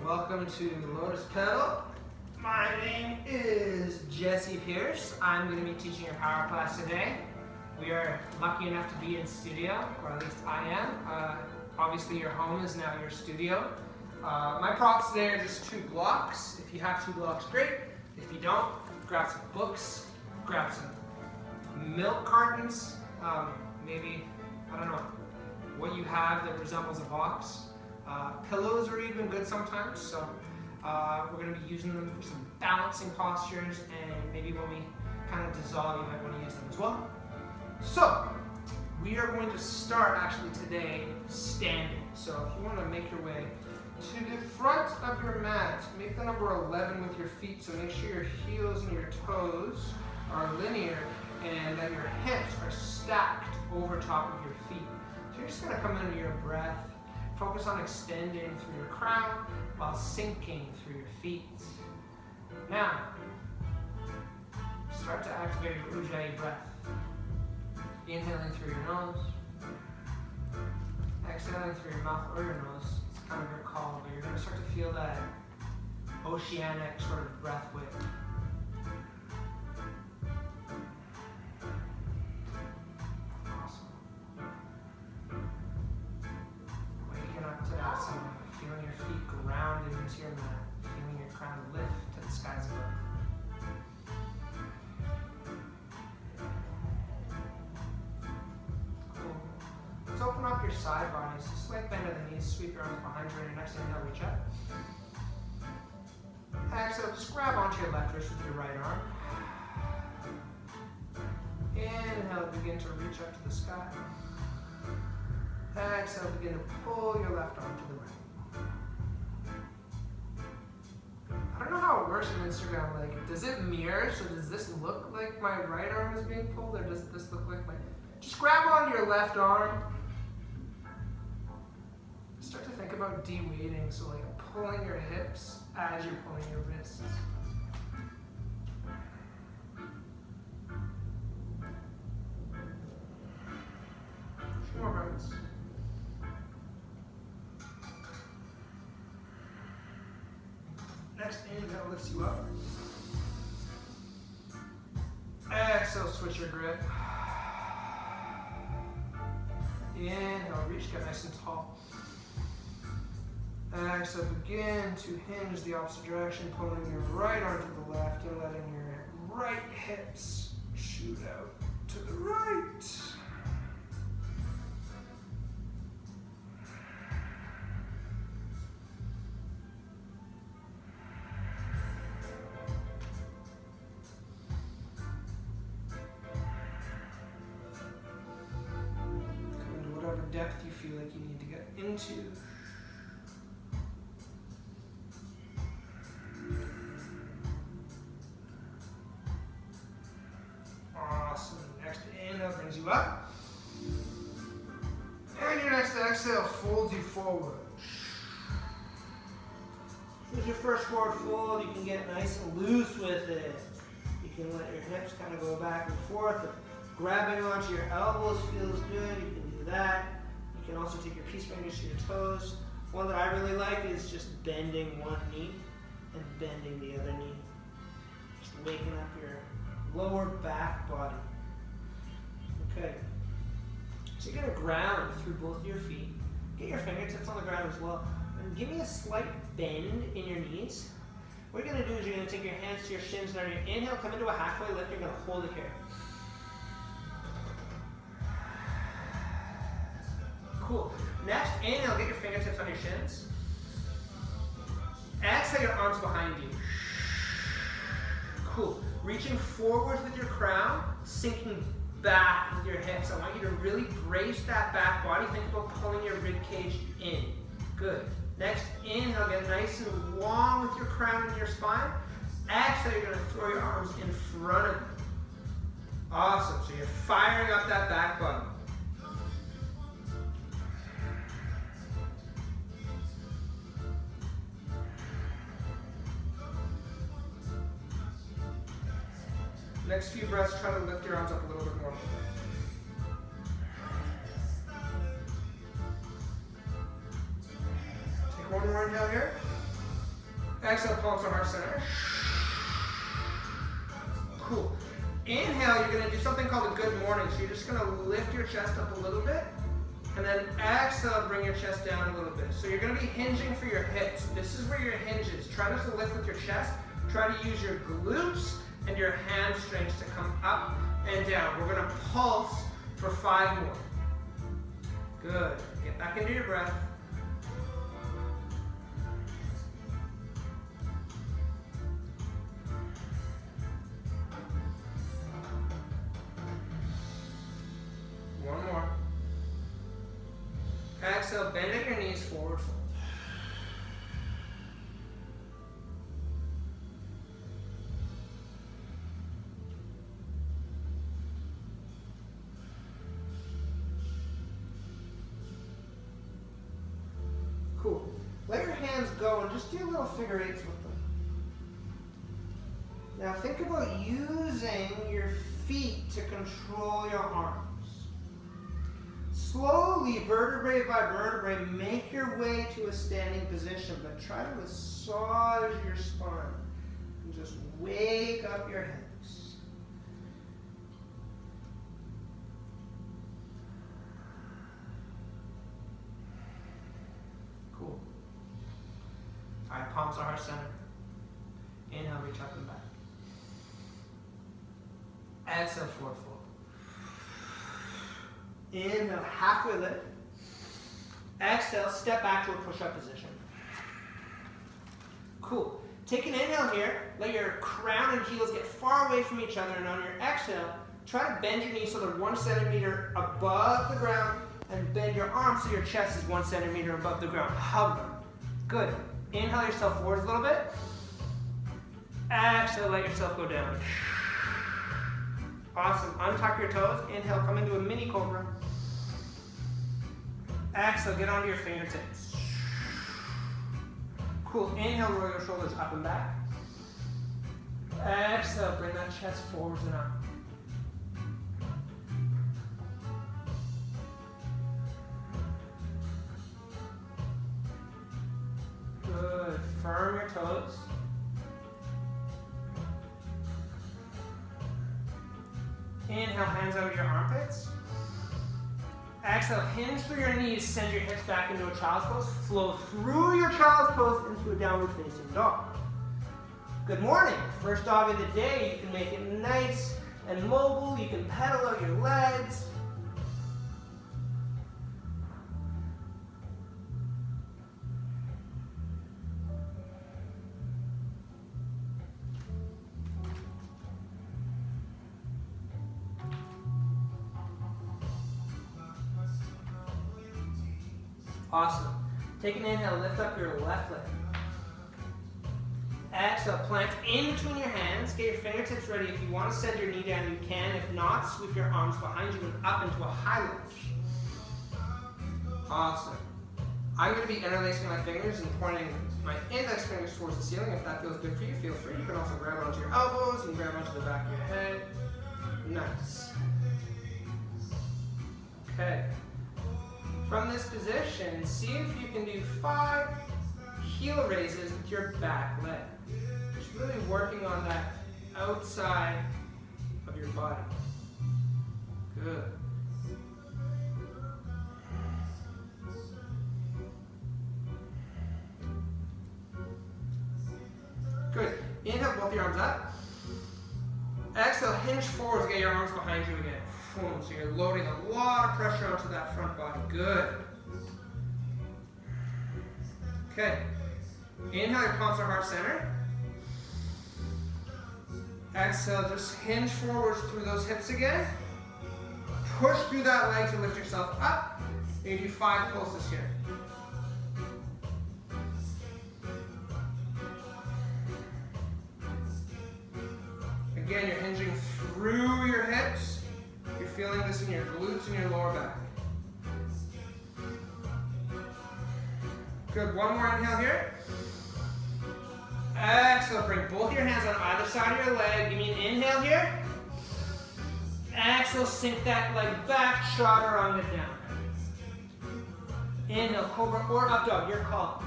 welcome to LotusPedal. My name is Jesse Pierce. I'm going to be teaching your power class today. We are lucky enough to be in studio, or at least I am. Obviously your home is now your studio. My props today are just 2 blocks. If you have 2 blocks, great. If you don't, grab some books, grab some milk cartons, maybe, I don't know, what you have that resembles a box. Pillows are even good sometimes, so we're going to be using them for some balancing postures, and maybe when we kind of dissolve, you might want to use them as well. So, we are going to start actually today standing. So if you want to make your way to the front of your mat, make the number 11 with your feet, so make sure your heels and your toes are linear and that your hips are stacked over top of your feet. So you're just going to come into your breath. Focus on extending through your crown while sinking through your feet. Now, start to activate your Ujjayi breath. Inhaling through your nose, exhaling through your mouth or your nose. It's kind of your call, but you're going to start to feel that oceanic sort of breath wave. Feeling your feet grounded into your mat, feeling your crown lift to the skies above. Cool. Let's open up your side bodies. Just slight bend of the knees, sweep your arms behind you, and your next inhale, reach up. Exhale, just grab onto your left wrist with your right arm. Inhale, begin to reach up to the sky. Exhale, begin to pull your left arm to the right. I don't know how it works on Instagram, like, does it mirror? So does this look like my right arm is being pulled, or does this look like my... Just grab onto your left arm. Start to think about de-weighting, so like pulling your hips as you're pulling your wrists. A few more breaths. Next inhale lifts you up. Exhale, switch your grip. Inhale, reach, get nice and tall. Exhale, begin to hinge the opposite direction, pulling your right arm to the left and letting your right hips shoot out to the right. Depth you feel like you need to get into. Awesome. Next inhale brings you up. And your next exhale folds you forward. This is your first forward fold. You can get nice and loose with it. You can let your hips kind of go back and forth. If grabbing onto your elbows feels good, you can do that. You can also take your peace fingers to your toes. One that I really like is just bending one knee and bending the other knee. Just waking up your lower back body. Okay. So you're going to ground through both of your feet. Get your fingertips on the ground as well. And give me a slight bend in your knees. What you're going to do is you're going to take your hands to your shins, and on your inhale, come into a halfway lift. You're going to hold it here. Cool. Next, inhale, get your fingertips on your shins. Exhale, your arms behind you. Cool. Reaching forward with your crown, sinking back with your hips. I want you to really brace that back body. Think about pulling your rib cage in. Good. Next, inhale, get nice and long with your crown and your spine. Exhale, you're going to throw your arms in front of you. Awesome. So you're firing up that back body. Next few breaths, try to lift your arms up a little bit more. Take one more inhale here. Exhale, palms to heart center. Cool. Inhale, you're going to do something called a good morning. So you're just going to lift your chest up a little bit. And then exhale, bring your chest down a little bit. So you're going to be hinging for your hips. This is where your hinge is. Try not to lift with your chest. Try to use your glutes and your hamstrings to come up and down. We're going to pulse for 5 more. Good. Get back into your breath. One more. Exhale, bend at your knees, forward fold. Cool. Let your hands go and just do little figure eights with them. Now think about using your feet to control your arms. Slowly, vertebrae by vertebrae, make your way to a standing position, but try to massage your spine and just wake up your hips. Cool. All right, palms to heart center. Inhale, reach up and back. Exhale, forward fold. Inhale, halfway lift. Exhale, step back to a push-up position. Cool. Take an inhale here. Let your crown and heels get far away from each other, and on your exhale, try to bend your knees so they're 1 centimeter above the ground, and bend your arms so your chest is 1 centimeter above the ground. Hover. Good. Inhale yourself forwards a little bit. Exhale, let yourself go down. Awesome. Untuck your toes. Inhale, come into a mini cobra. Exhale, get onto your fingertips. Cool. Inhale, roll your shoulders up and back. Exhale, bring that chest forwards and up. Good. Firm your toes. Inhale, hands under your armpits. Exhale, hinge through your knees, send your hips back into a child's pose. Flow through your child's pose into a downward facing dog. Good morning. First dog of the day. You can make it nice and mobile. You can pedal out your legs. Awesome. Take an inhale, lift up your left leg. Exhale, plant in between your hands. Get your fingertips ready. If you want to send your knee down, you can. If not, sweep your arms behind you and up into a high lunge. Awesome. I'm going to be interlacing my fingers and pointing my index fingers towards the ceiling. If that feels good for you, feel free. You can also grab onto your elbows and grab onto the back of your head. Nice. Okay. From this position, see if you can do 5 heel raises with your back leg. Just really working on that outside of your body. Good. Good. Inhale, both your arms up. Exhale, hinge forwards, get your arms behind you again. So you're loading a lot of pressure onto that front body. Good. Okay. Inhale, your palms are heart center. Exhale, just hinge forwards through those hips again. Push through that leg to lift yourself up. You do 5 pulses here. Again, you're hinging through your hips. You're feeling this in your glutes and your lower back. Good. One more inhale here. Exhale, bring both your hands on either side of your leg. Give me an inhale here. Exhale, sink that leg back, chaturanga down. Inhale, cobra or up dog, your call.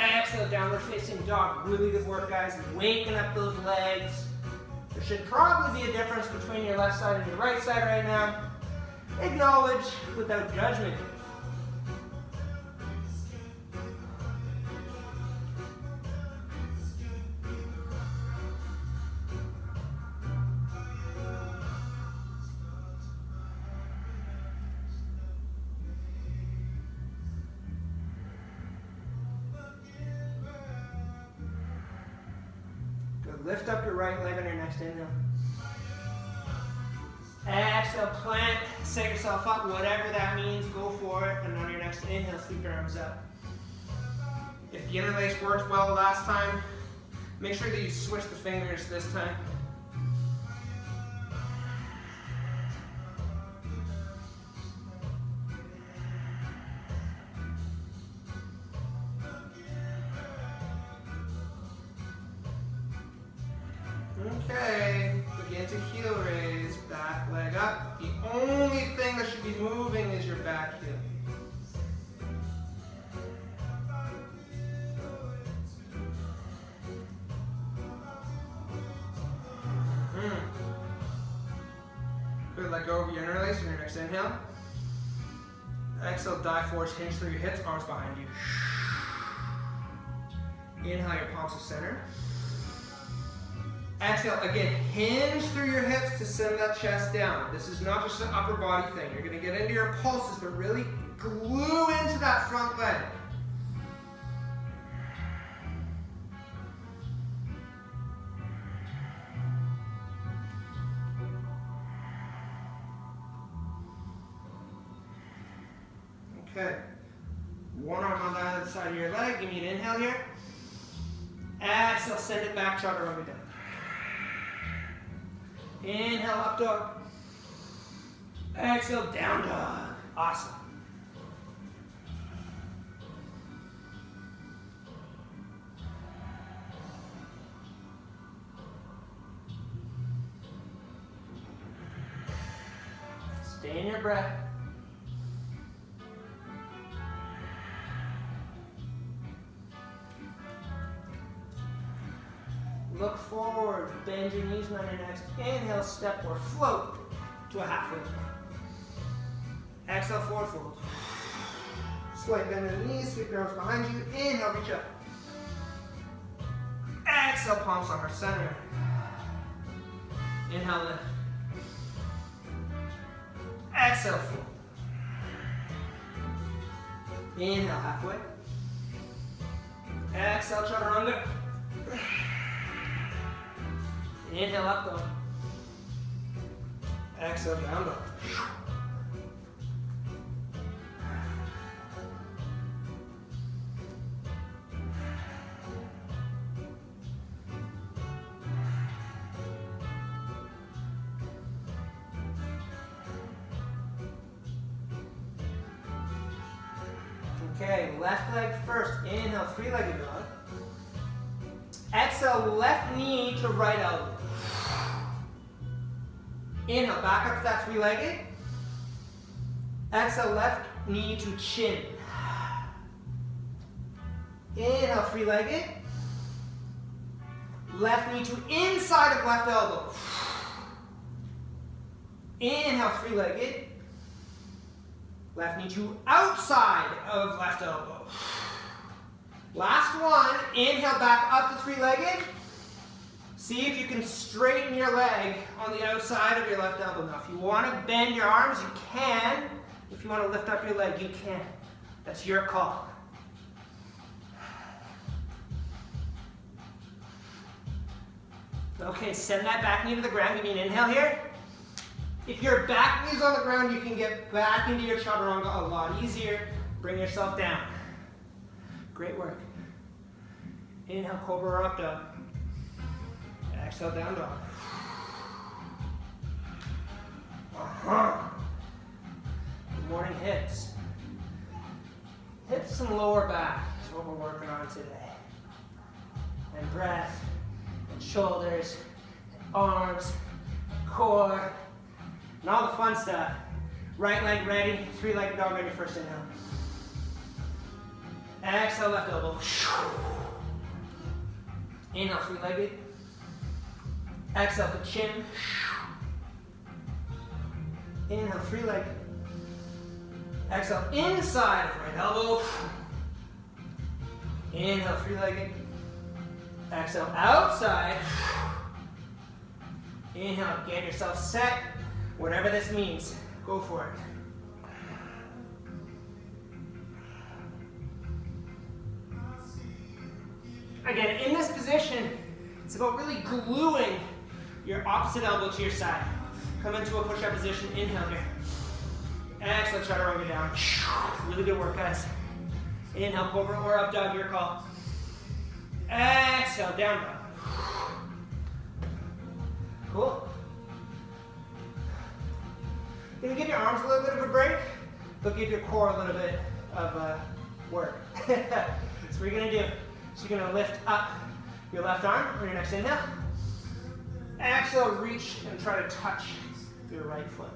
Exhale, downward facing dog. Really good work, guys. Waking up those legs. There should probably be a difference between your left side and your right side right now. Acknowledge without judgment. Lift up your right leg on your next inhale. Exhale, plant, set yourself up, whatever that means, go for it. And on your next inhale, sweep your arms up. If the interlace worked well last time, make sure that you switch the fingers this time. Okay, begin to heel raise, back leg up. The only thing that should be moving is your back heel. Good, let go of your interlace on your next inhale. Exhale, dive forwards, hinge through your hips, arms behind you. Inhale, your palms to center. Exhale, again, hinge through your hips to send that chest down. This is not just an upper body thing. You're going to get into your pulses, but really glue into that front leg. Okay. One arm on the other side of your leg. Give me an inhale here. Exhale, send it back, chaturanga down. Inhale, up dog. Exhale, down dog. Awesome. Stay in your breath. Look forward, bend your knees on your next inhale, step or float to a halfway lift. Exhale, forward fold. Slight bend in the knees, sweep your arms behind you. Inhale, reach up. Exhale, palms on our center. Inhale, lift. Exhale, fold. Inhale, halfway. Exhale, chaturanga. Inhale, up dog. Exhale, down dog. Okay, left leg first. Inhale, three-legged dog. Exhale, left knee to right elbow. Inhale, back up to that three-legged. Exhale, left knee to chin. Inhale, three-legged. Left knee to inside of left elbow. Inhale, three-legged. Left knee to outside of left elbow. Last one, inhale back up to three-legged. See if you can straighten your leg on the outside of your left elbow. Now, if you want to bend your arms, you can. If you want to lift up your leg, you can. That's your call. Okay, send that back knee to the ground. Give me an inhale here. If your back knee's on the ground, you can get back into your chaturanga a lot easier. Bring yourself down. Great work. Inhale, cobra or up dog. Exhale, down dog. Good morning, hips. Hips and lower back is what we're working on today. And breath, and shoulders, and arms, core, and all the fun stuff. Right leg ready, three-legged dog on your first inhale. Exhale, left elbow. Inhale, three-legged. Exhale, the chin. Inhale, three-legged. Exhale, inside of right elbow. Inhale, three-legged. Exhale, outside. Inhale, get yourself set. Whatever this means, go for it. Again, in this position, it's about really gluing your opposite elbow to your side. Come into a push-up position, inhale here. Exhale, chaturanga down. Really good work, guys. Inhale, cobra or up dog, your call. Exhale, down dog. Cool. You're gonna give your arms a little bit of a break, but give your core a little bit of work. That's what you're gonna do. So you're gonna lift up your left arm on your next inhale. Exhale, reach and try to touch your right foot.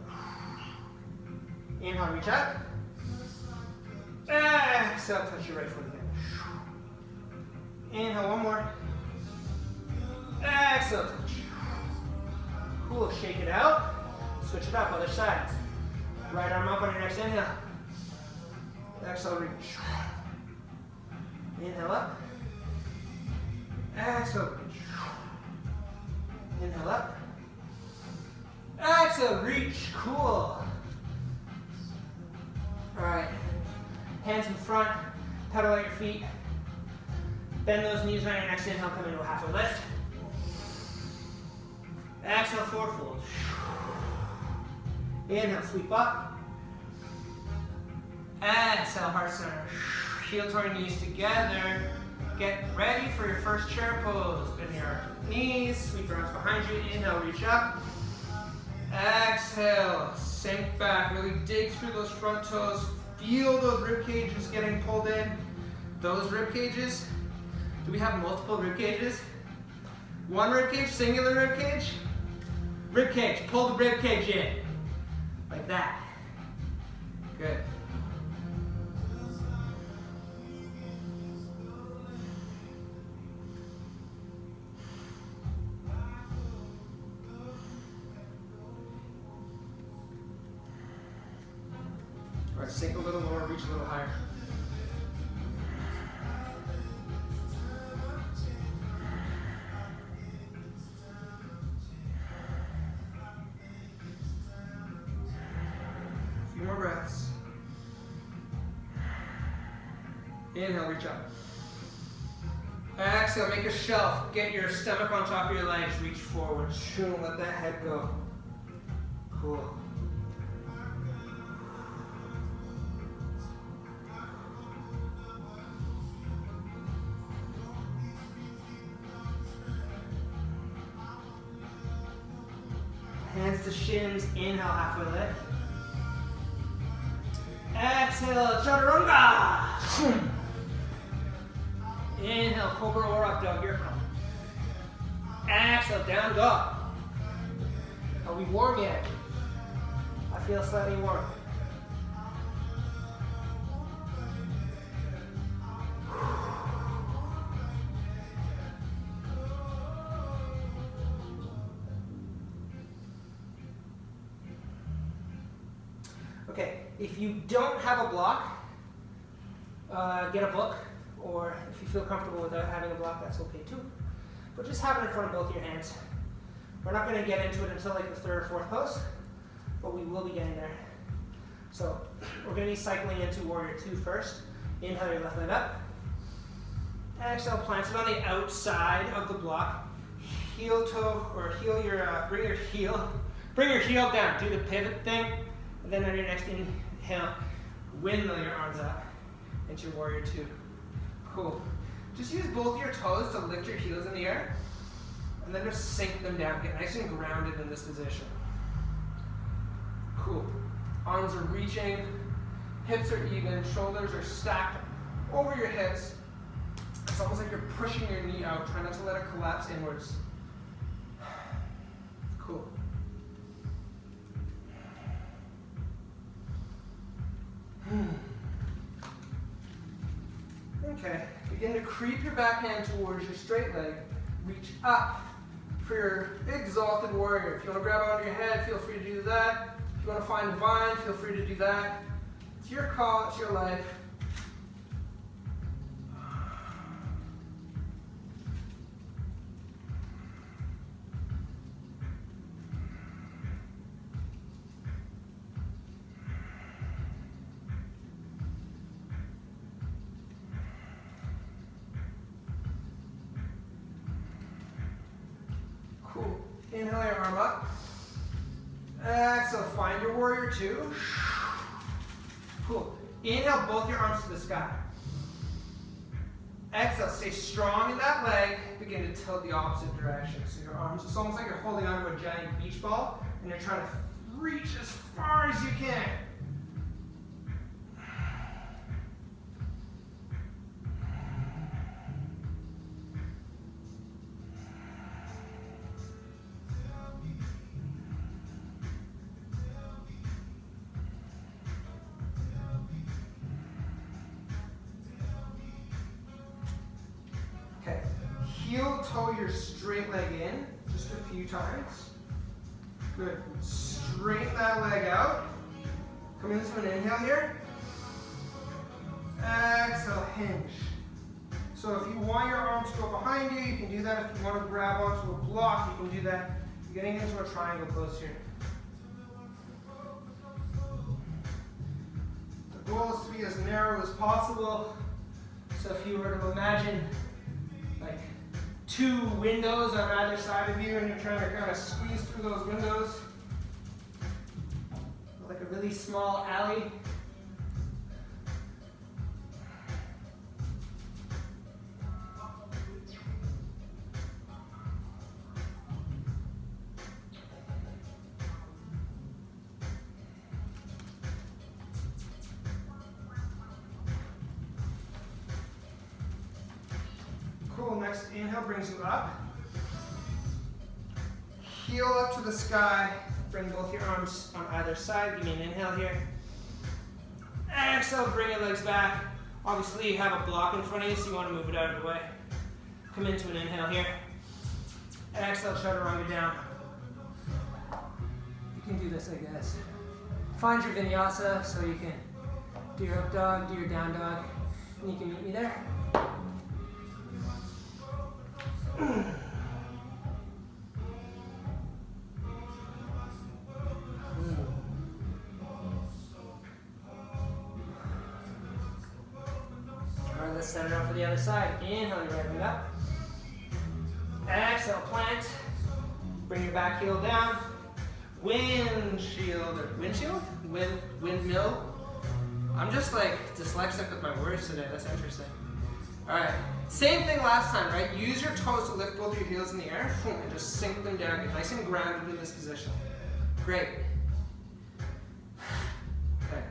Inhale, reach up. Exhale, touch your right foot again. Inhale, one more. Exhale, touch. Cool, shake it out. Switch it up, other side. Right arm up on your next inhale. Exhale, reach. Inhale up. Exhale, reach. Inhale up. Exhale, reach. Cool. Alright. Hands in front. Pedal out your feet. Bend those knees on your next inhale. Come into a half a lift. Exhale, forward fold. Inhale, sweep up. Exhale, heart center. Heel to our knees together. Get ready for your first chair pose. Bend your knees, sweep your arms behind you. Inhale, reach up. Exhale, sink back. Really dig through those front toes. Feel those rib cages getting pulled in. Those rib cages. Do we have multiple rib cages? One rib cage, singular rib cage. Rib cage, pull the rib cage in. Like that. Good. All right, sink a little lower, reach a little higher. A few more breaths. Inhale, reach up. Exhale, make a shelf. Get your stomach on top of your legs, reach forward. Let that head go. Cool. Hands to shins, inhale, halfway lift. Exhale, chaturanga. Inhale, cobra or up dog, your call. Exhale, down dog. Are we warm yet? I feel slightly warm. Okay, if you don't have a block, get a book, or if you feel comfortable without having a block, that's okay too. But just have it in front of both your hands. We're not going to get into it until like the third or fourth pose, but we will be getting there. So we're going to be cycling into Warrior 2 first. Inhale your left leg up. Exhale, plant it on the outside of the block. Heel toe, or heel your, bring your heel down. Do the pivot thing. And then on your next inhale, windmill your arms up into Warrior 2. Cool. Just use both your toes to lift your heels in the air, and then just sink them down. Get nice and grounded in this position. Cool. Arms are reaching, hips are even, shoulders are stacked over your hips. It's almost like you're pushing your knee out. Try not to let it collapse inwards. Cool. Okay, begin to creep your back hand towards your straight leg. Reach up for your exalted warrior. If you want to grab onto your head, feel free to do that. If you want to find a vine, feel free to do that. It's your call, it's your life. Cool. Inhale your arm up. Exhale, find your warrior two. Cool. Inhale both your arms to the sky. Exhale, stay strong in that leg. Begin to tilt the opposite direction. So your arms, it's almost like you're holding onto a giant beach ball and you're trying to reach as far as you can. Okay, heel toe your straight leg in just a few times. Good. Straighten that leg out. Come into an inhale here. Exhale, hinge. So if you want your arms to go behind you, you can do that. If you want to grab onto a block, you can do that. You're getting into a triangle pose here. The goal is to be as narrow as possible. So if you were to imagine like 2 windows on either side of you and you're trying to kind of squeeze through those windows, like a really small alley. Cool, next inhale brings you up. Heel up to the sky. Bring both your arms on either side. Give me an inhale here. Exhale, bring your legs back. Obviously you have a block in front of you, so you want to move it out of the way. Come into an inhale here. Exhale, chaturanga down. You can do this like this. Find your vinyasa so you can do your up dog, do your down dog, and you can meet me there. Alright, let's set it up for the other side. Inhale your right leg up. Exhale, plant. Bring your back heel down. Windshield or windshield? Windmill. I'm just like dyslexic with my words today. That's interesting. Alright, same thing last time, right? Use your toes to lift both your heels in the air and just sink them down. Get nice and grounded in this position. Great. Okay.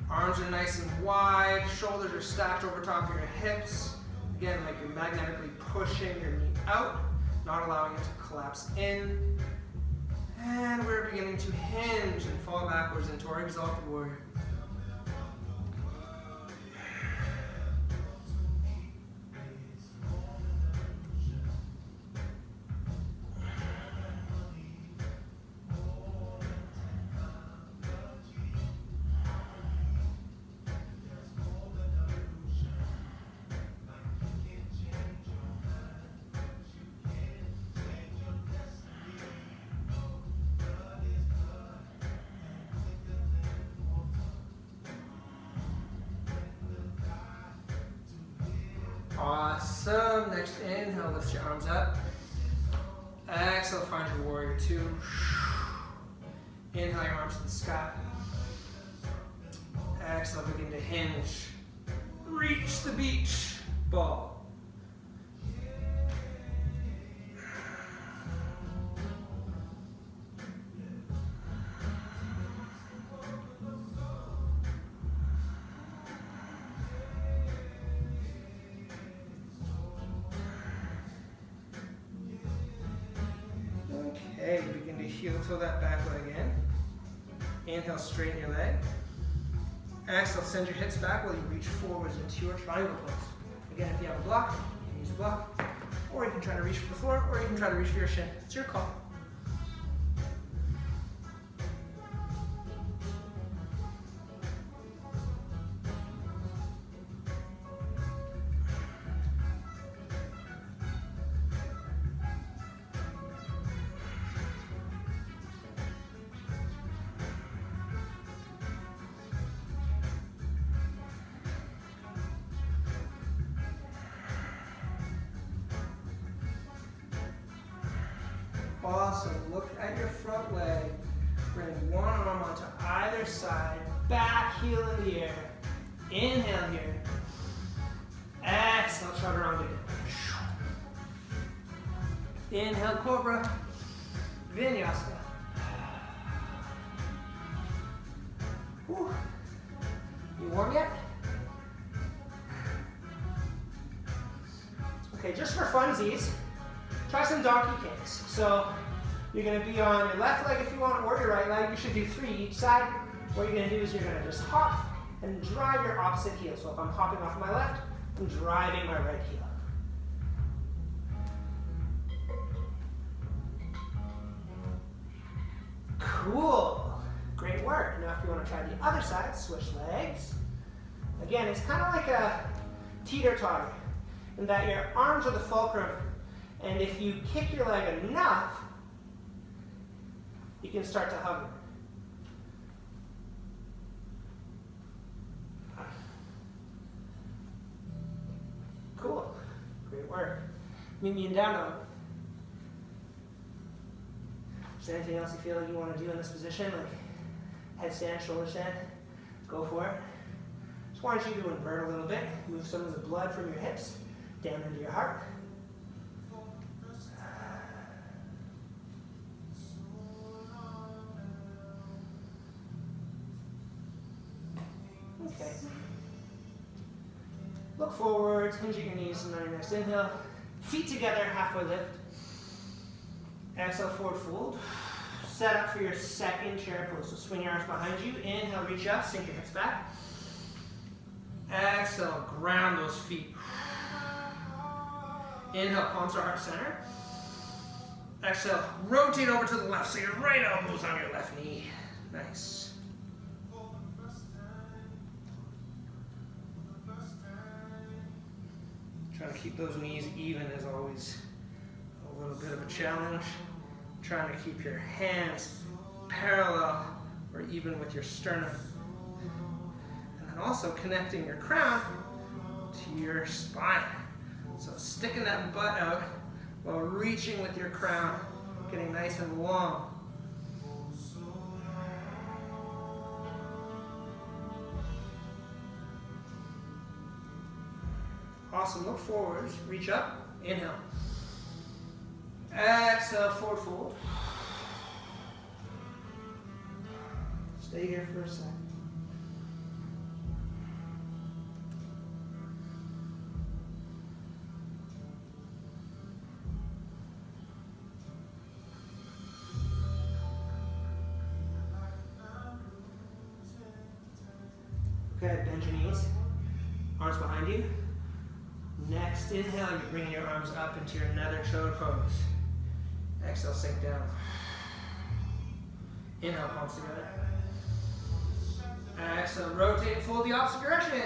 Arms are nice and wide, shoulders are stacked over top of your hips. Again, like you're magnetically pushing your knee out, not allowing it to collapse in. And we're beginning to hinge and fall backwards into our exalted warrior. Awesome. Next inhale, lift your arms up. Exhale, find your warrior two. Inhale your arms to the sky. Exhale, begin to hinge. Reach the beach ball. Okay, begin to heel toe that back leg in. Inhale, straighten your leg. Exhale, send your hips back while you reach forwards into your triangle pose. Again, if you have a block, you can use a block, or you can try to reach for the floor, or you can try to reach for your shin. It's your call. Awesome. Look at your front leg. Bring one arm onto either side. Back heel in the air. Inhale here. Exhale, chaturanga. Inhale, cobra. Vinyasa. Whew. You warm yet? Okay, just for funsies, try some donkey kicks. So you're going to be on your left leg if you want, or your right leg. You should do 3 each side. What you're going to do is you're going to just hop and drive your opposite heel. So if I'm hopping off my left, I'm driving my right heel. Cool. Great work. Now if you want to try the other side, switch legs. Again, it's kind of like a teeter-totter in that your arms are the fulcrum. And if you kick your leg enough, you can start to hover. Cool. Great work. Meet me in down dog. Is there anything else you feel like you want to do in this position? Like headstand, shoulder stand? Go for it. Just want you to invert a little bit. Move some of the blood from your hips down into your heart. Okay. Look forward, hinge at your knees, and on your next inhale, feet together, halfway lift. Exhale, forward fold. Set up for your second chair pose. So swing your arms behind you. Inhale, reach up, sink your hips back. Exhale, ground those feet. Inhale, palms are heart center. Exhale, rotate over to the left, so your right elbow's on your left knee. Nice. Trying to keep those knees even is always a little bit of a challenge. Trying to keep your hands parallel or even with your sternum. And then also connecting your crown to your spine. So sticking that butt out while reaching with your crown, getting nice and long. Awesome, look forwards, reach up, inhale. Exhale, forward fold. Stay here for a second. Okay, bend your knees, arms behind you. Next inhale, you're bringing your arms up into your nether chode pose. Exhale, sink down. Inhale, palms together. Exhale, rotate and fold the opposite direction.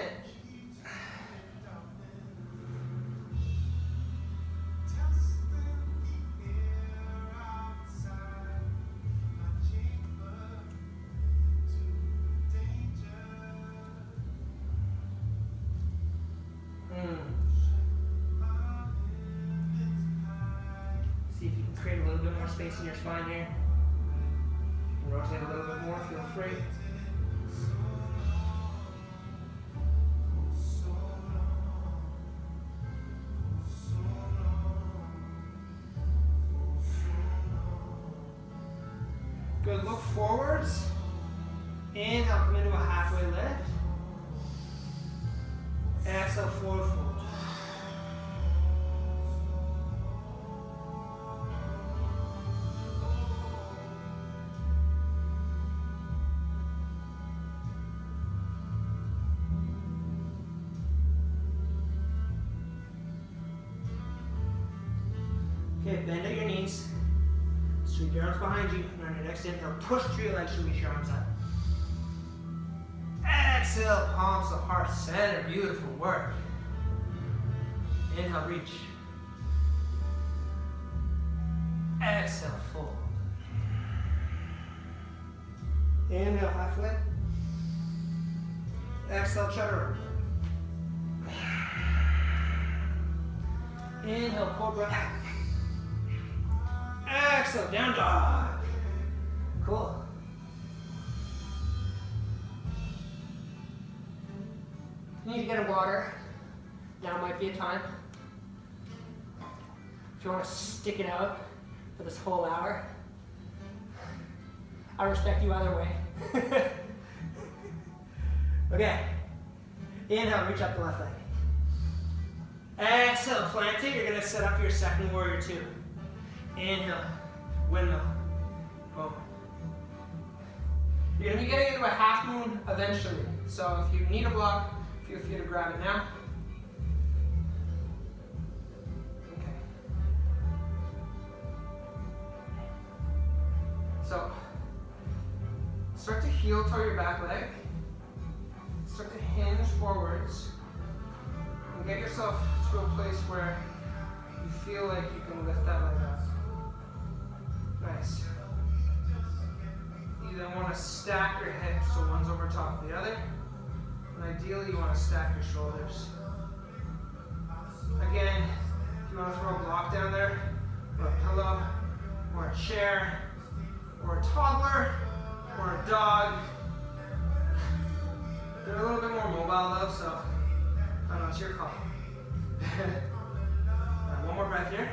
See if you can create a little bit more space in your spine here. You can rotate a little bit more, feel free. Good, look forwards. Inhale, come into a halfway lift. Exhale, forward fold. Okay, bend at your knees. Sweep your arms behind you. And on your next inhale, push through your legs to reach your arms up. Exhale, palms to heart center. Beautiful work. Inhale, reach. Exhale, fold. Inhale, halfway. Exhale, chaturanga. Inhale, cobra. Exhale, down dog. Cool. You need to get a water. Now might be a time. If you want to stick it out for this whole hour, I respect you either way. Okay. Inhale, reach up the left leg. Exhale, plant it. You're going to set up your second warrior two. Inhale, windmill. Boom. You're going to be getting into a half moon eventually. So if you need a block, feel free to grab it now. Okay. So, start to heel toward your back leg. Start to hinge forwards. And get yourself to a place where you feel like you can lift that leg up. Nice. You then want to stack your hips so one's over top of the other. And ideally you want to stack your shoulders. Again, if you want to throw a block down there, or a pillow, or a chair, or a toddler, or a dog. They're a little bit more mobile though, so I don't know, it's your call. Right, one more breath here.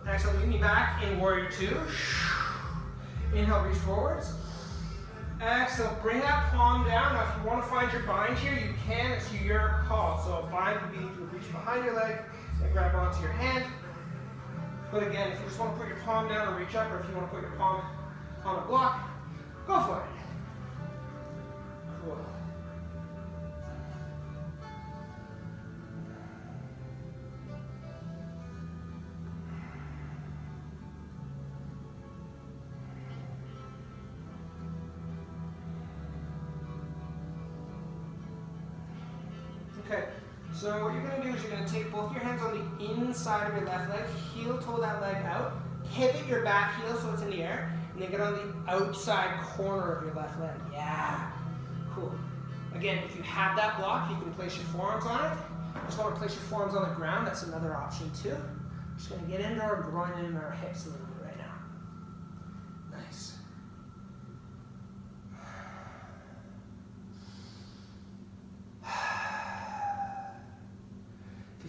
Exhale, lean me back in warrior two. Inhale, reach forwards. Exhale, bring that palm down. Now if you want to find your bind here, you can, it's your call. So a bind would be to reach behind your leg and grab onto your hand. But again, if you just want to put your palm down and reach up, or if you want to put your palm on a block, go for it. Cool. Okay, so what you're going to do is you're going to take both your hands on the inside of your left leg, heel toe that leg out, pivot your back heel so it's in the air, and then get on the outside corner of your left leg. Yeah, cool. Again, if you have that block, you can place your forearms on it. Just want to place your forearms on the ground, that's another option too. Just going to get into our groin and into our hips a little bit right now. Nice.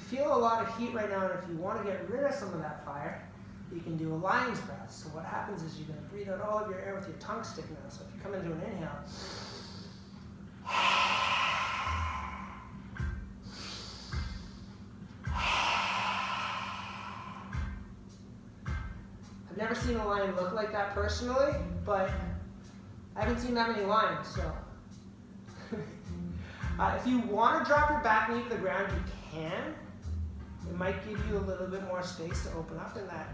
Feel a lot of heat right now, and if you want to get rid of some of that fire, you can do a lion's breath. So what happens is you're going to breathe out all of your air with your tongue sticking out. So if you come into an inhale, I've never seen a lion look like that personally, but I haven't seen that many lions, so. If you want to drop your back knee to the ground, you can. It might give you a little bit more space to open up in that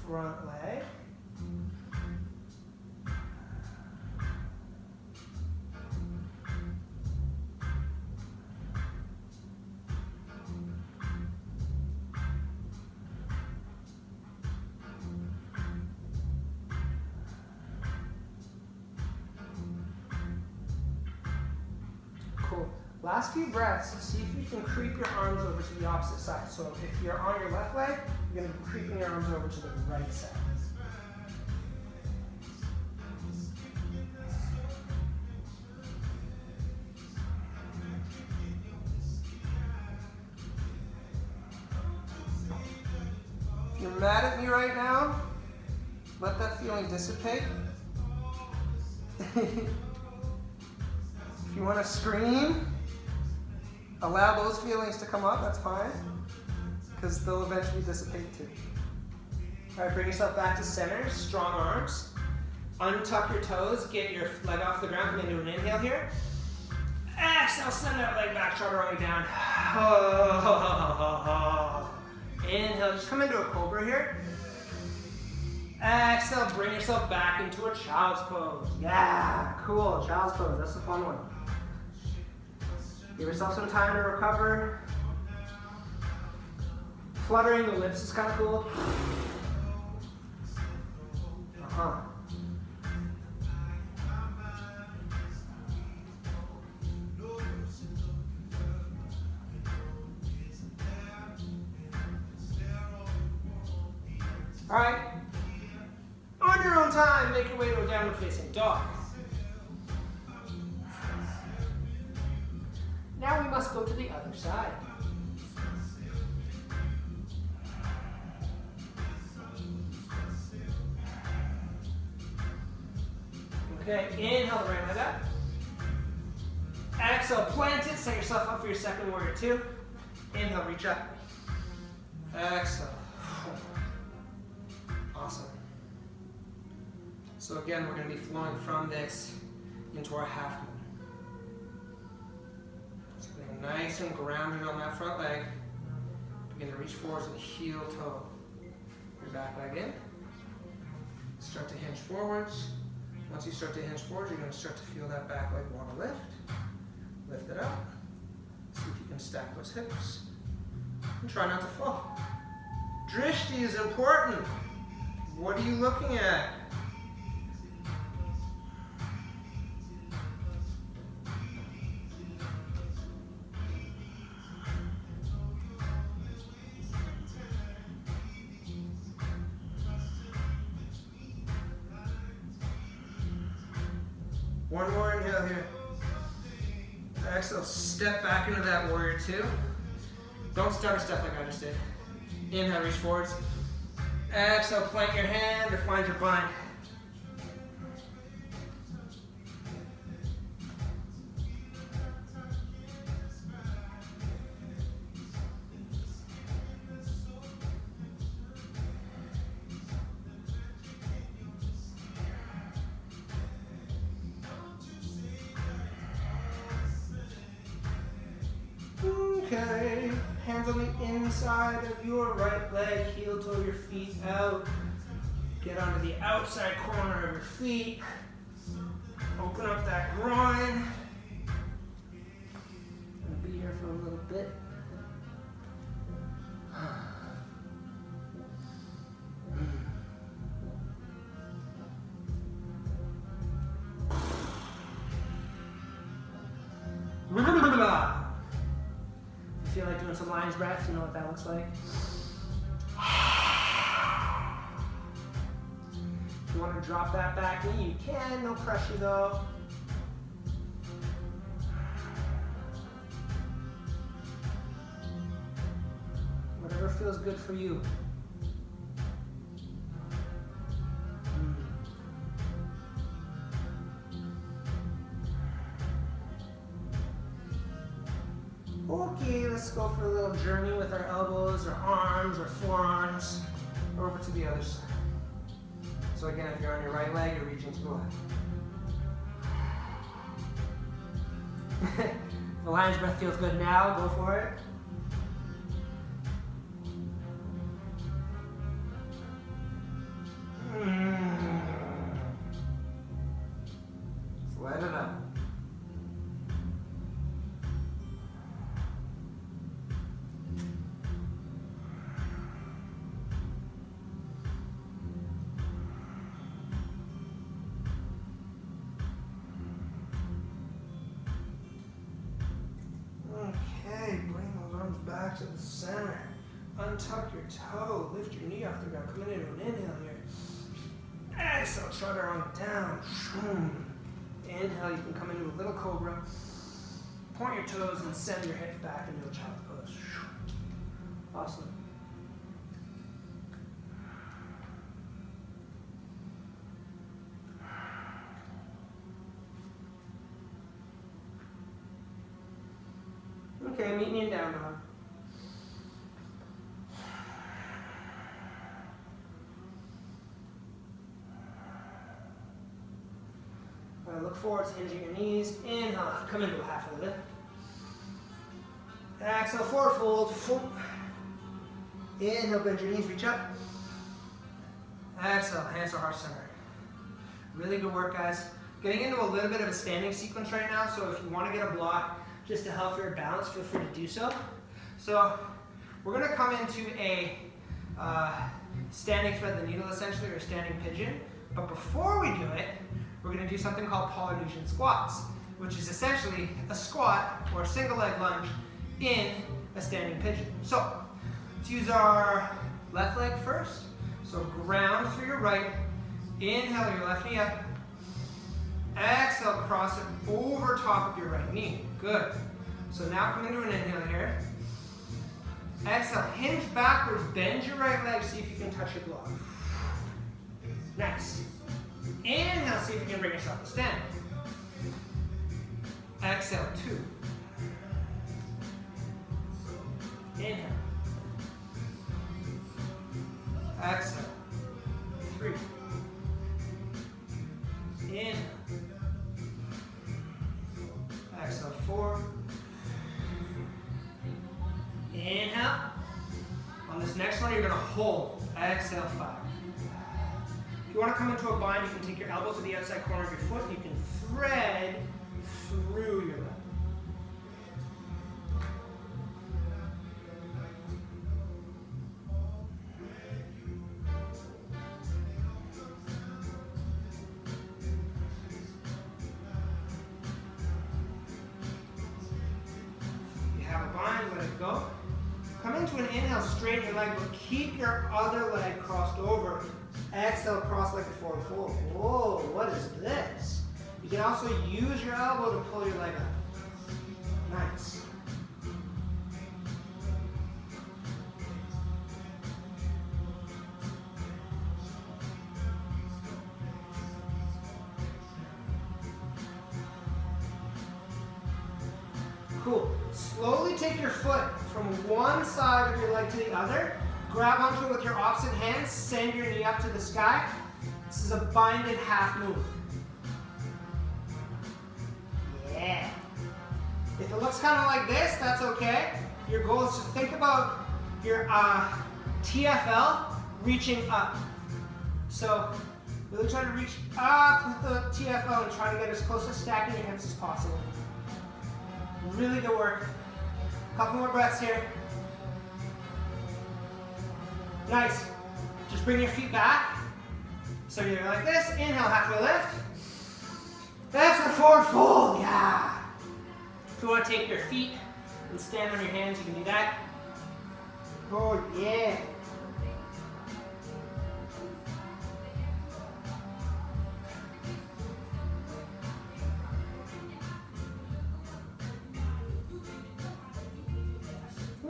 front leg. Cool. Last few breaths, see if you can creep your arms over to the opposite side. So if you're on your left leg, you're going to be creeping your arms over to the right side. If you're mad at me right now, let that feeling dissipate. If you want to scream, allow those feelings to come up, that's fine, because they'll eventually dissipate too. All right, bring yourself back to center, strong arms. Untuck your toes, get your leg off the ground, come into an inhale here. Exhale, send that leg back, chaturanga down. Inhale, just come into a cobra here. Exhale, bring yourself back into a child's pose. Yeah, cool, child's pose, that's a fun one. Give yourself some time to recover. Fluttering the lips is kind of cool. All right, on your own time, make your way to a downward facing dog. Now we must go to the other side. Okay, inhale the right leg up. Exhale, plant it, set yourself up for your second warrior two. Inhale, reach up. Exhale. Awesome. So again, we're going to be flowing from this into our half moon. So getting nice and grounded on that front leg. Begin to reach forwards and heel toe. Your back leg in. Start to hinge forwards. Once you start to hinge forwards, you're going to start to feel that back leg want to lift. Lift it up. See if you can stack those hips. And try not to fall. Drishti is important. What are you looking at? One more inhale here. Exhale, step back into that warrior two. Don't stutter step like I just did. Inhale, reach forwards. Exhale, plant your hand or find your bind. Okay, hands on the inside of your right leg, heel toe your feet out. Get onto the outside corner of your feet. Open up that groin. Gonna be here for a little bit. Feel like doing some lion's breath, you know what that looks like. If you want to drop that back knee, you can, no pressure though. Whatever feels good for you. Okay, let's go for a little journey with our elbows or arms or forearms over to the other side. So again, if you're on your right leg, you're reaching to the left. If the lion's breath feels good now, go for it. Just let it out. Back to the center. Untuck your toe. Lift your knee off the ground. Come into an inhale here. Exhale, shudder on down. Inhale, you can come into a little cobra. Point your toes and send your hips back into a child's pose. Awesome. Okay, meet me in down dog. Look forwards, hinging your knees. Inhale, come into a half of the lift. Exhale, forward fold. Inhale, bend your knees, reach up. Exhale, hands to heart center. Really good work, guys. Getting into a little bit of a standing sequence right now, so if you want to get a block just to help your balance, feel free to do so. So we're going to come into a standing thread the needle essentially, or standing pigeon. But before we do it, we're going to do something called Polynesian squats, which is essentially a squat or a single leg lunge in a standing pigeon. So let's use our left leg first. So ground through your right, inhale your left knee up, exhale, cross it over top of your right knee. Good. So now come into an inhale here. Exhale, hinge backwards, bend your right leg, see if you can touch your block. Nice. Inhale, see if you can bring yourself to stand. Exhale, 2. Inhale. Exhale, 3. Inhale. Exhale, 4. Inhale. On this next one, you're going to hold. Exhale, 5. If you want to come into a bind, you can take your elbow to the outside corner of your foot. You can thread through your leg. Go. Come into an inhale, straighten your leg, but keep your other leg crossed over. Exhale, cross-legged forward fold. Whoa, what is this? You can also use your elbow to pull your leg up. Nice. Cool. Slowly take your foot from one side of your leg to the other. Grab onto it with your opposite hand. Send your knee up to the sky. This is a binded half move. Yeah. If it looks kind of like this, that's okay. Your goal is to think about your TFL reaching up. So really try to reach up with the TFL and try to get as close to stacking your hips as possible. Really good work. Couple more breaths here. Nice. Just bring your feet back. So you're like this. Inhale, halfway lift. Exhale, forward fold. Yeah. If you want to take your feet and stand on your hands, you can do that. Oh, yeah.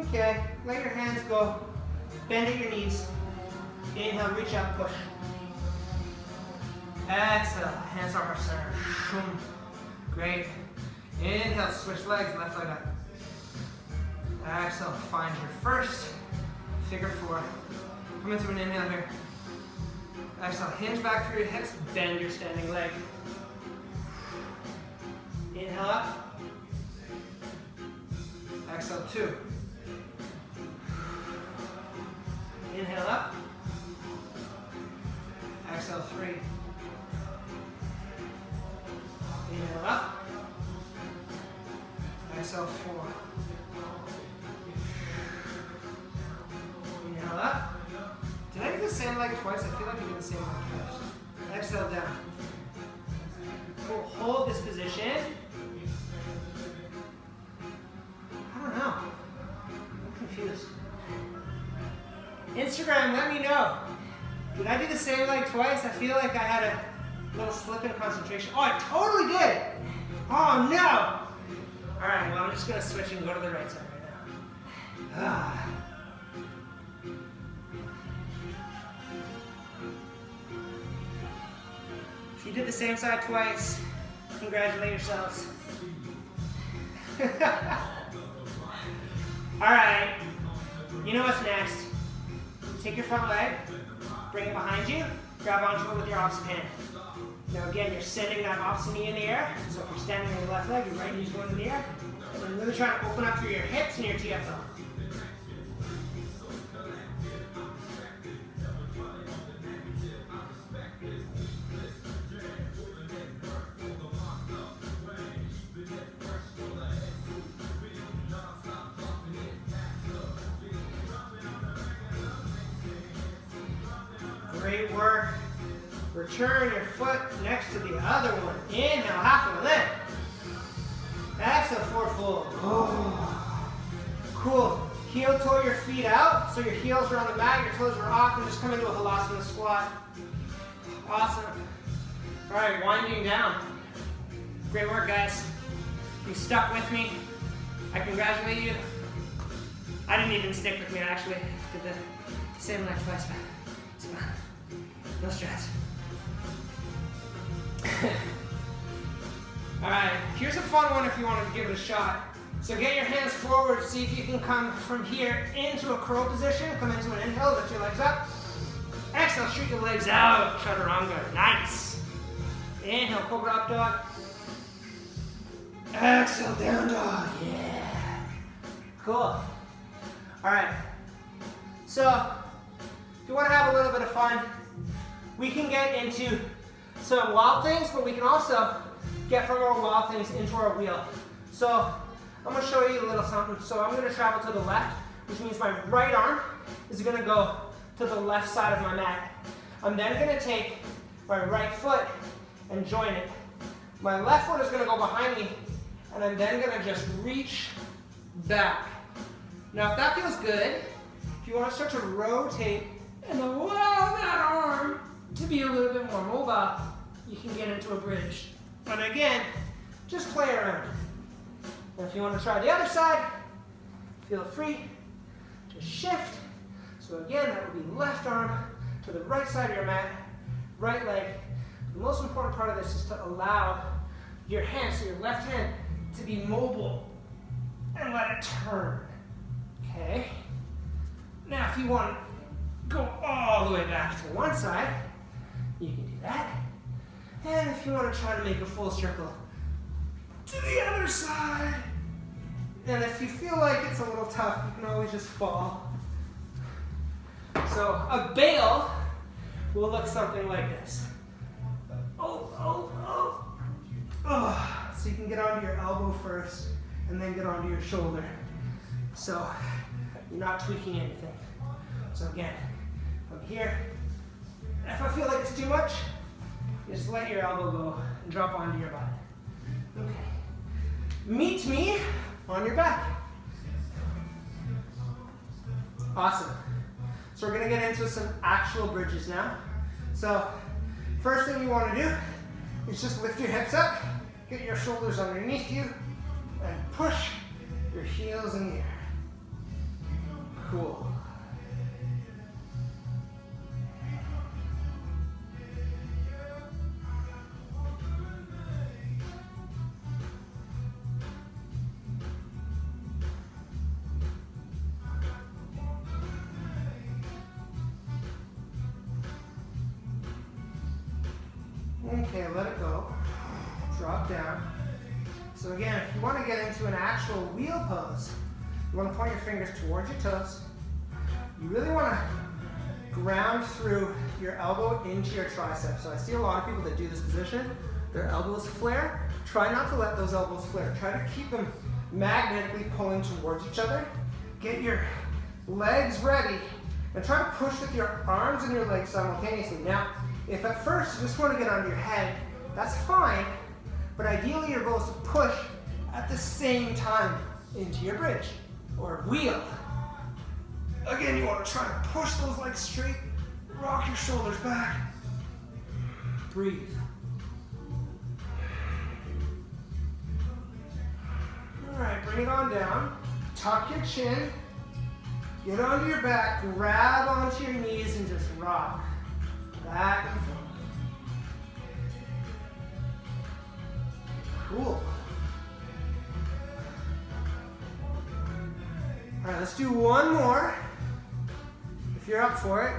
Okay, let your hands go. Bend at your knees. Inhale, reach up, push. Exhale, hands are heart center. Great. Inhale, switch legs, left leg up. Exhale, find your first figure 4. Come into an inhale here. Exhale, hinge back through your hips, bend your standing leg. Inhale up. Exhale, 2. Inhale up. Exhale, 3. Inhale up. Exhale, 4. Inhale up. Did I do the same leg twice? I feel like I did the same leg twice. Exhale down. Cool. Hold this position. I don't know. I'm confused. Instagram, let me know. Did I do the same leg twice? I feel like I had a little slip in concentration. Oh, I totally did. Oh, no. All right, well, I'm just going to switch and go to the right side right now. If you did the same side twice, congratulate yourselves. All right, you know what's next. Take your front leg, bring it behind you, grab onto it with your opposite hand. Now again, you're sending that opposite knee in the air. So if you're standing on your left leg, your right knee's going in the air. And then really trying to open up through your hips and your TFL. Great work. Return your foot next to the other one. Inhale, halfway lift. Exhale, forward fold. Oh. Cool. Heel toe your feet out, so your heels are on the mat, your toes are off, and just come into a halasana squat. Awesome. All right, winding down. Great work, guys. You stuck with me. I congratulate you. I didn't even stick with me, I actually did the same leg twice back. It's fine. No stress. All right, here's a fun one if you want to give it a shot. So get your hands forward, see if you can come from here into a crow position. Come into an inhale, lift your legs up. Exhale, shoot your legs out, chaturanga, nice. Inhale, cobra up dog. Exhale, down dog, yeah. Cool. All right, so if you want to have a little bit of fun, we can get into some wild things, but we can also get from our wild things into our wheel. So I'm going to show you a little something. So I'm going to travel to the left, which means my right arm is going to go to the left side of my mat. I'm then going to take my right foot and join it. My left foot is going to go behind me, and I'm then going to just reach back. Now, if that feels good, if you want to start to rotate and allow that arm to be a little bit more mobile, you can get into a bridge. And again, just play around. And if you want to try the other side, feel free to shift. So again, that would be left arm to the right side of your mat, right leg. The most important part of this is to allow your hand, so your left hand, to be mobile and let it turn. Okay? Now, if you want to go all the way back to one side, you can do that. And if you want to try to make a full circle to the other side, and if you feel like it's a little tough, you can always just fall. So a bail will look something like this. Oh, oh, oh. Oh. So you can get onto your elbow first, and then get onto your shoulder. So you're not tweaking anything. So again, from here, if I feel like it's too much, you just let your elbow go and drop onto your butt. Okay. Meet me on your back. Awesome. So we're going to get into some actual bridges now. So first thing you want to do is just lift your hips up, get your shoulders underneath you, and push your heels in the air. Cool. Okay, let it go. Drop down. So again, if you want to get into an actual wheel pose, you want to point your fingers towards your toes. You really want to ground through your elbow into your tricep. So I see a lot of people that do this position, their elbows flare. Try not to let those elbows flare. Try to keep them magnetically pulling towards each other. Get your legs ready and try to push with your arms and your legs simultaneously. Now, if at first you just want to get onto your head, that's fine, but ideally your goal is to push at the same time into your bridge or wheel. Again, you want to try to push those legs straight, rock your shoulders back, breathe. All right, bring it on down, tuck your chin, get onto your back, grab onto your knees and just rock. Back and forth. Cool. All right, let's do one more. If you're up for it.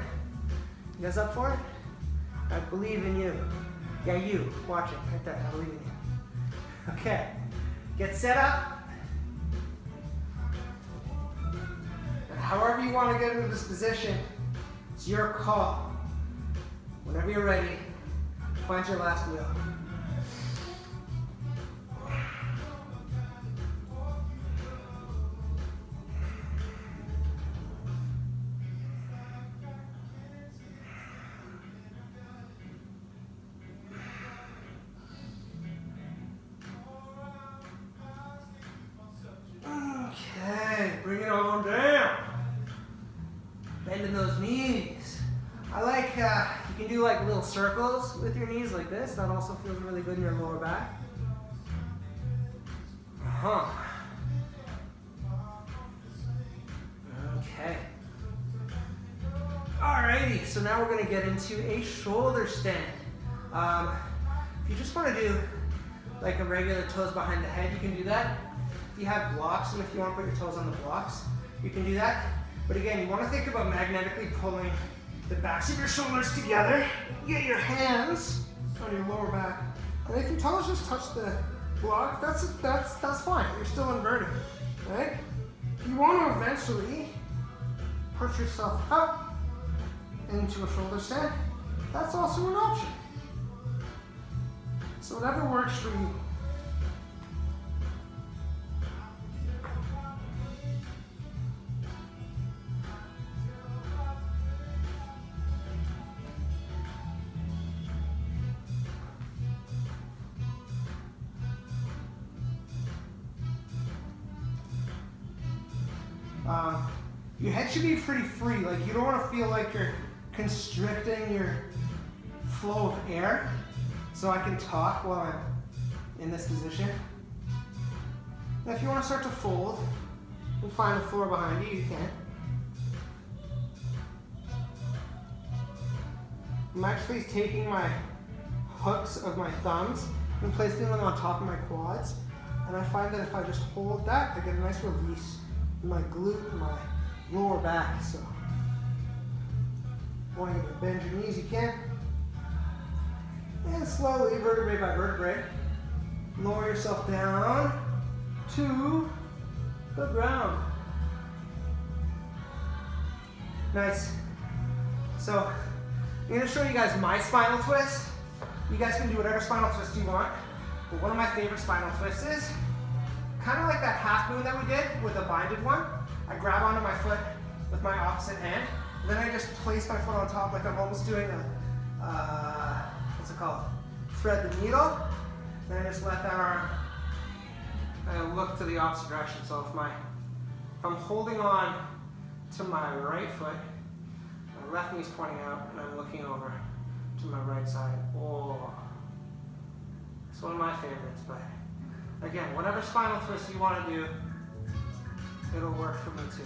You guys up for it? I believe in you. Yeah, you. Watch it. Right there. I believe in you. Okay. Get set up. And however you want to get into this position, it's your call. Whenever you're ready, find your last wheel. circles with your knees like this. That also feels really good in your lower back. Okay. Alrighty, so now we're going to get into a shoulder stand. If you just want to do like a regular toes behind the head, you can do that. If you have blocks, and if you want to put your toes on the blocks, you can do that. But again, you want to think about magnetically pulling the backs of your shoulders together. Get your hands on your lower back. And if your toes just touch the block, that's fine. You're still inverted, right? If you want to eventually push yourself up into a shoulder stand, that's also an option. So whatever works for you. Your head should be pretty free. Like, you don't want to feel like you're constricting your flow of air. So I can talk while I'm in this position. And if you want to start to fold and find the floor behind you, you can. I'm actually taking my hooks of my thumbs and placing them on top of my quads. And I find that if I just hold that, I get a nice release in my glute and my lower back. So, want you to bend your knees, you can. And slowly, vertebrae by vertebrae, lower yourself down to the ground. Nice. So, I'm going to show you guys my spinal twist. You guys can do whatever spinal twist you want. But one of my favorite spinal twists is kind of like that half moon that we did with the binded one. I grab onto my foot with my opposite hand, and then I just place my foot on top like I'm almost doing a, what's it called? Thread the needle. Then I just let that arm look to the opposite direction. So if I'm holding on to my right foot, my left knee's pointing out, and I'm looking over to my right side. Oh, it's one of my favorites. But again, whatever spinal twist you want to do, it'll work for me too.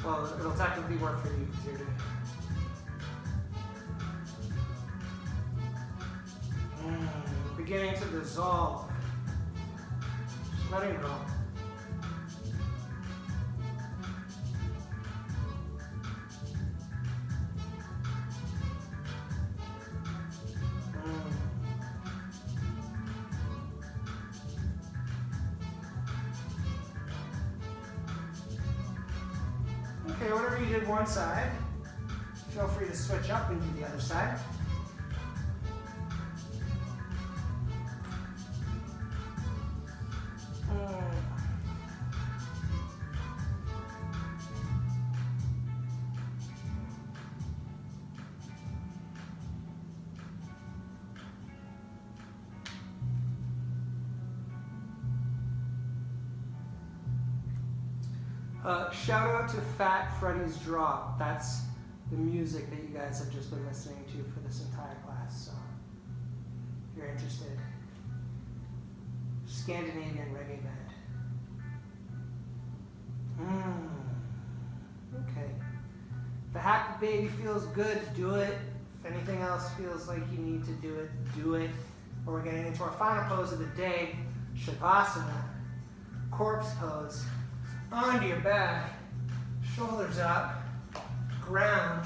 Well, it'll technically work for you because you're doing it. Beginning to dissolve. Just letting it go. Okay, whatever you did one side, feel free to switch up and do the other side. Shout out to Fat Freddy's Drop. That's the music that you guys have just been listening to for this entire class. So, if you're interested, Scandinavian reggae band. Okay. If the happy baby feels good, do it. If anything else feels like you need to do it, do it. But we're getting into our final pose of the day, Shavasana, corpse pose. Onto your back, shoulders up, ground,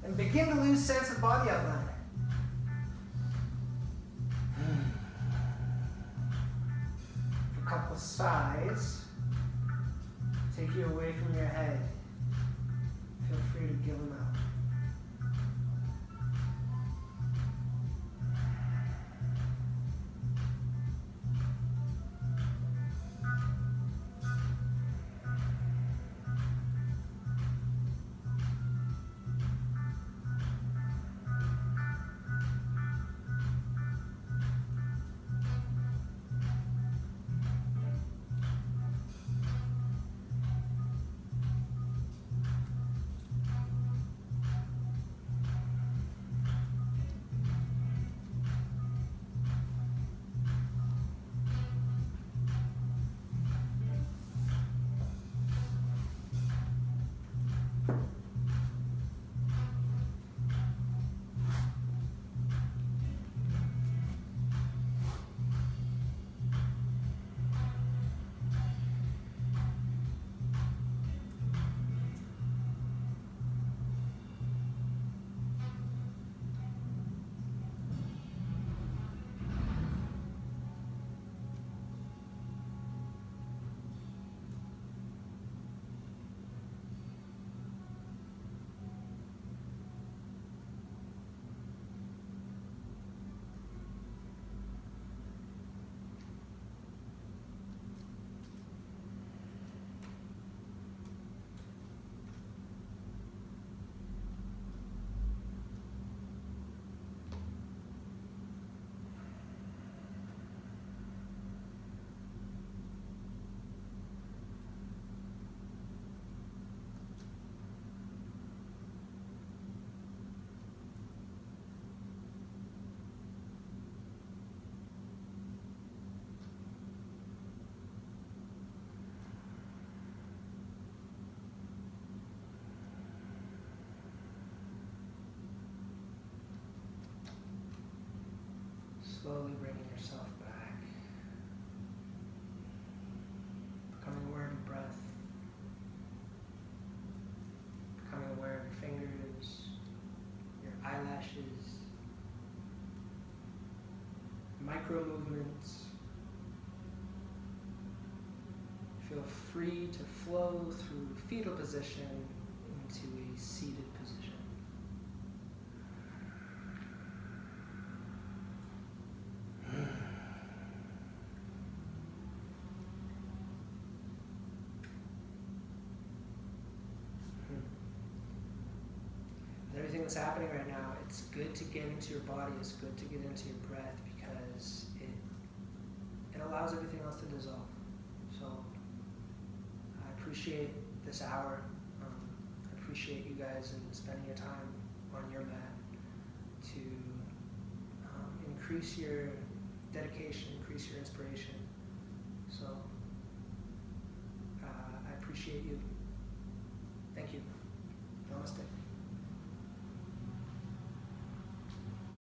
and begin to lose sense of body outline. A couple of sighs take you away from your head. Feel free to give them out. Slowly bringing yourself back. Becoming aware of your breath. Becoming aware of your fingers, your eyelashes, micro movements. Feel free to flow through fetal position into a seated position. With everything that's happening right now, it's good to get into your body, it's good to get into your breath because it allows everything else to dissolve. So I appreciate this hour. I appreciate you guys and spending your time on your mat to increase your dedication, increase your